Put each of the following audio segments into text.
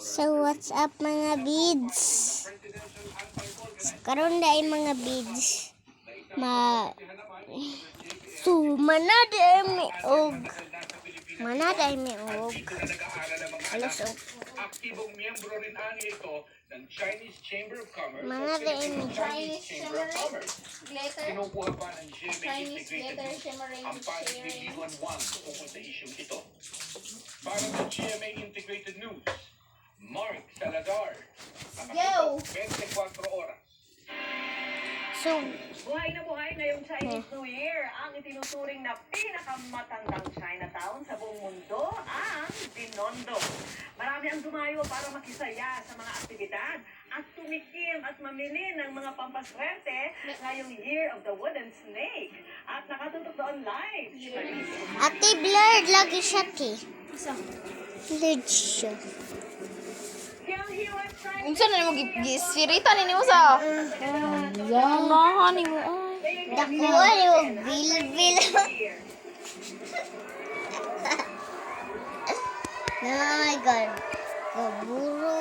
So what's up mga bids? Karon dai mga bids. Manada mi og. Alas og. Aktibong miyembro rin ani ito ng Chinese Chamber of Commerce Mga at Philippine dai Chinese Chamber of Commerce. Glitter. Kinukuha pa ng GMA Chinese Integrated glitter News shimmering ang panig ni sharing. Liwan Wang tungkol sa isyong ito. Para sa GMA Integrated News, Mark Salazar. Yo! 24 oras. So Buhay na buhay ngayong Chinese New Year. Ang itinuturing na pinakamatandang Chinatown sa buong mundo, ang Binondo. Marami ang dumayo para makisaya sa mga aktibidad at tumikim at mamili ng mga pampaswerte ngayong Year of the Wooden Snake. At nakatutok doon live. ate blurred lagi siya ti. Blurred siya. Unsa na mo gisirita ni mo sa? Unahan ni mo. Dakuha yung bil. Oh my God. Kaburo.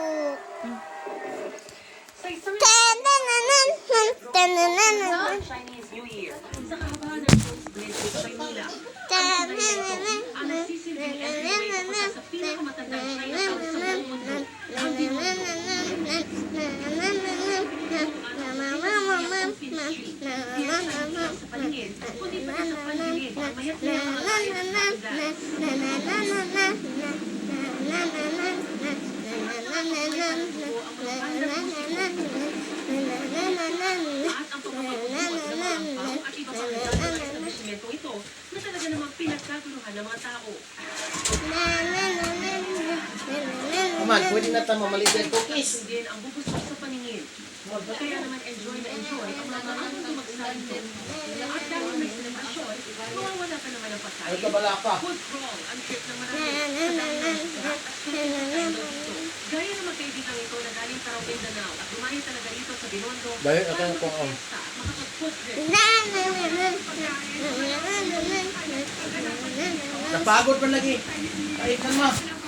Chinese New Year. Sa kahabaan ng Coast Bridge sa Maynila. Ang nagsisilbing entryway papunta sa pinakamatandang Chinatown sa buong mundo. Ang Binondo. Sa palingid, kundi pati sa paligid, mayat-maya mga at ang pagpapagod ng mga ampaw at iba pang regalo ng establishmento ito na talaga namang pinagkaguluhan ng mga tao. Aman, pwede na tayo mamalit yung cookies. Din ang bubusog sa paningin. Kaya naman enjoy na enjoy ang mga maraming dumagsalito. At dahil may selebrasyon, mawawala ka naman ang Ano pagkain. ka bala pa? Food crawl ang trip ng marami sa dahil ng surat at susunod ito. Gaya ng magkaibigan ito na galing Taraw, Mindanao at lumayo talaga dito sa Binondo Dahil para ako ang magpiesta at makapag-food trip. Napagod pa lagi. Kahit naman.